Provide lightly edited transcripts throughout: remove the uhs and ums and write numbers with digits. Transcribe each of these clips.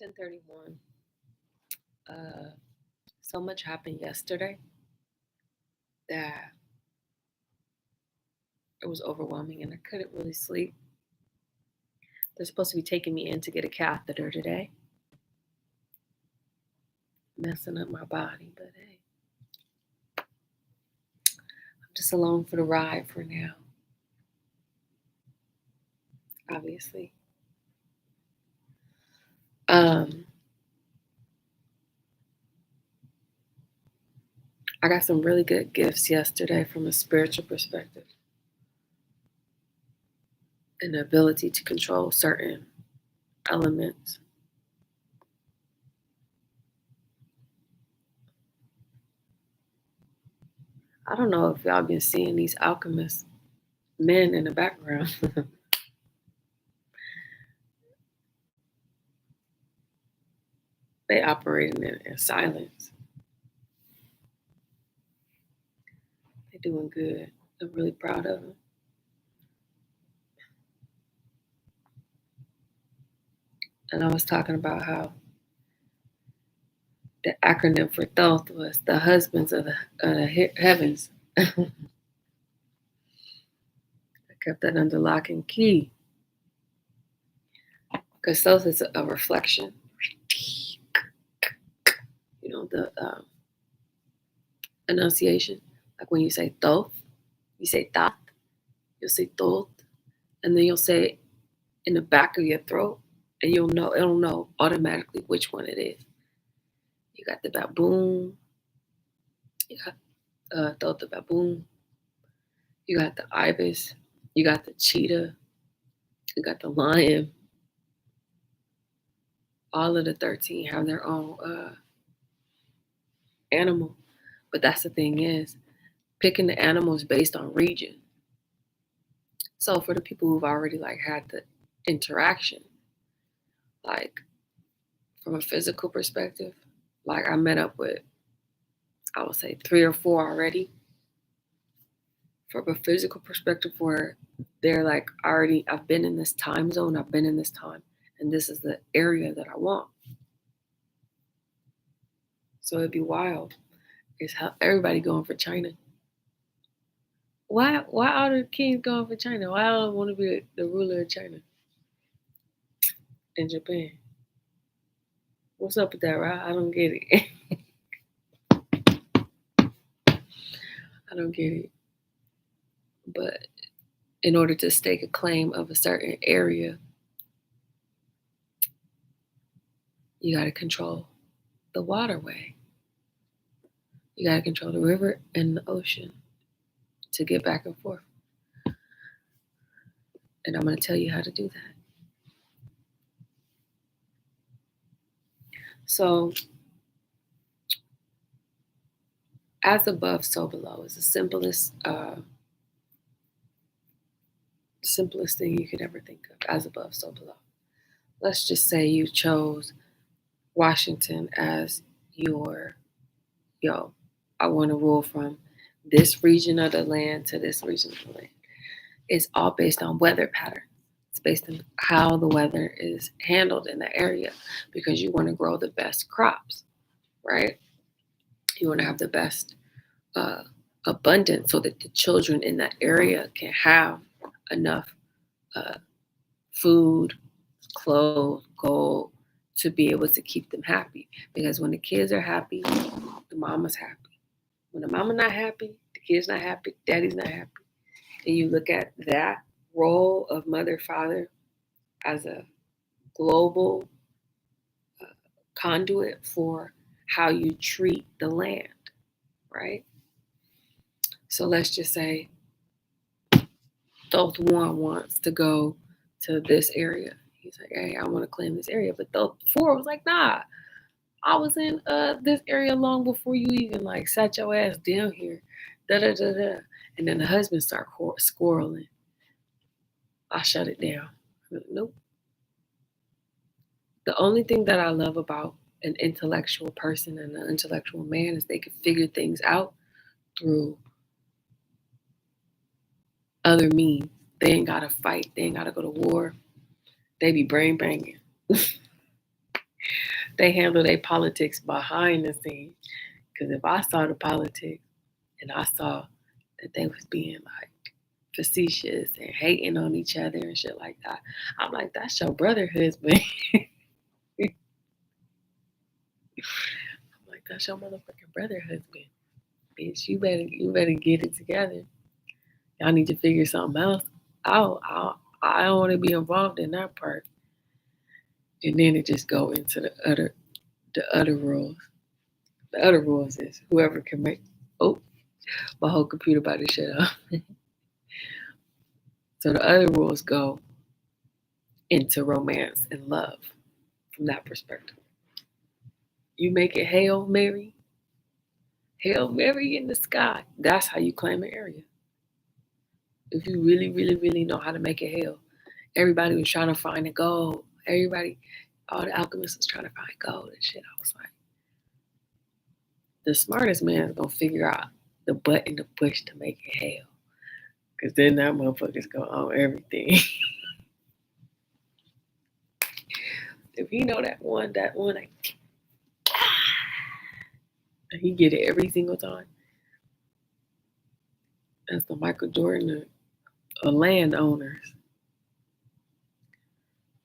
10:31. So much happened yesterday that it was overwhelming and I couldn't really sleep. They're supposed to be taking me in to get a catheter today. Messing up my body, but hey, I'm just along for the ride for now, obviously. I got some really good gifts yesterday from a spiritual perspective and the ability to control certain elements. I don't know if y'all been seeing these alchemist men in the background. They operating in silence. They're doing good. I'm really proud of them. And I was talking about how the acronym for Thoth was the husbands of the heavens. I kept that under lock and key because Thoth is a reflection. You know, the enunciation. Like when you say Thoth, you say Thoth, you'll say Thoth, and then you'll say in the back of your throat, and it'll know automatically which one it is. You got the baboon, you got Thoth the baboon, you got the ibis, you got the cheetah, you got the lion. All of the 13 have their own animal. But that's the thing is, picking the animals based on region. So for the people who've already like had the interaction, like from a physical perspective, like I met up with, I would say 3 or 4 already. From a physical perspective where they're like already, I've been in this time zone, I've been in this time, and this is the area that I want. So it'd be wild. It's how everybody going for China. Why all the kings going for China? Why I don't want to be the ruler of China and Japan? What's up with that, right? I don't get it. I don't get it. But in order to stake a claim of a certain area, you got to control the waterway. You got to control the river and the ocean to get back and forth. And I'm going to tell you how to do that. So, as above, so below is the simplest thing you could ever think of. As above, so below. Let's just say you chose Washington as your, I want to rule from this region of the land to this region of the land. It's all based on weather pattern. It's based on how the weather is handled in the area because you want to grow the best crops, right? You want to have the best abundance so that the children in that area can have enough food, clothes, gold to be able to keep them happy. Because when the kids are happy, the mama's happy. When the mama not happy, the kid's not happy, daddy's not happy. And you look at that role of mother, father as a global conduit for how you treat the land, right? So let's just say Thoth 1 wants to go to this area. He's like, hey, I want to claim this area. But Thoth 4 was like, nah, I was in this area long before you even like sat your ass down here. Da da da da. And then the husband start squirreling. I shut it down. Like, nope. The only thing that I love about an intellectual person and an intellectual man is they can figure things out through other means. They ain't gotta fight. They ain't gotta go to war. They be brain banging. they handle their politics behind the scenes. Because if I saw the politics and I saw that they was being like facetious and hating on each other and shit like that, I'm like, that's your brother husband. I'm like, that's your motherfucking brother husband. Bitch, you better get it together. Y'all need to figure something else out. I don't want to be involved in that part. And then it just go into the other rules. The other rules is whoever can make. Oh, my whole computer about to shut off. So the other rules go into romance and love from that perspective. You make it Hail Mary in the sky. That's how you claim an area. If you really, really, really know how to make it hell. Everybody was trying to find the gold. All the alchemists was trying to find gold and shit. I was like, the smartest man is gonna figure out the button to push to make it hell. Cause then that motherfucker's gonna own everything. If he know that one, like, and he get it every single time. That's the Michael Jordan of landowners.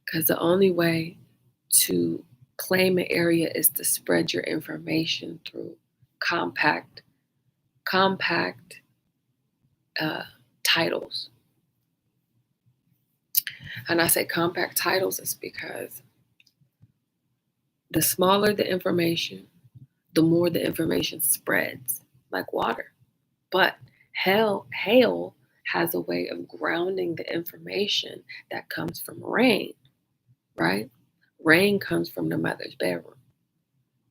Because the only way to claim an area is to spread your information through compact titles. And I say compact titles is because the smaller the information, the more the information spreads like water. But hail has a way of grounding the information that comes from rain, right? Rain comes from the mother's bedroom.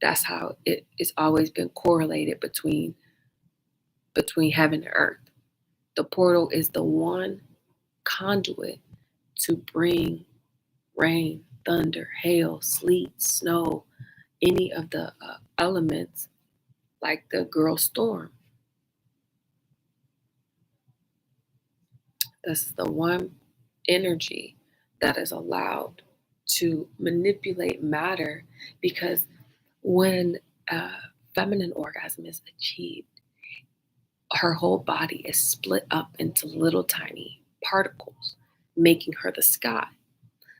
That's how it's always been correlated between heaven and earth. The portal is the one conduit to bring rain, thunder, hail, sleet, snow, any of the elements like the girl storm. That's the one energy that is allowed to manipulate matter, because when a feminine orgasm is achieved, her whole body is split up into little tiny particles, making her the sky.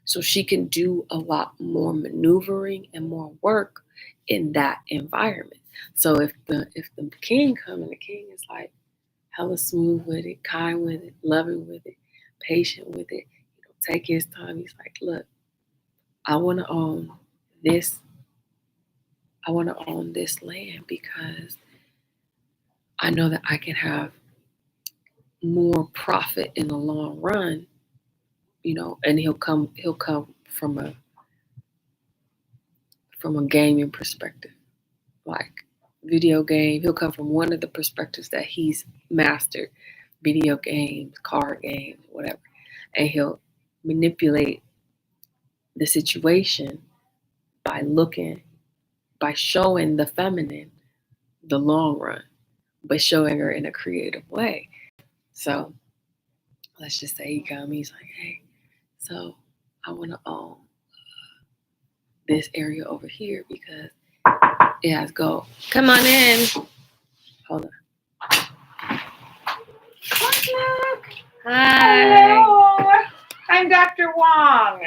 So she can do a lot more maneuvering and more work in that environment. So if the king come and the king is like hella smooth with it, kind with it, loving with it, patient with it, take his time. He's like, look, I want to own this. I want to own this land because I know that I can have more profit in the long run, and he'll come from a gaming perspective, like video game. He'll come from one of the perspectives that he's mastered, video games, card games, whatever, and he'll manipulate the situation by showing the feminine the long run, but showing her in a creative way. So let's just say he comes, he's like, hey, so I want to own this area over here because it has gold. Come on in. Hold on. Hi. Hello. I'm Dr. Wong.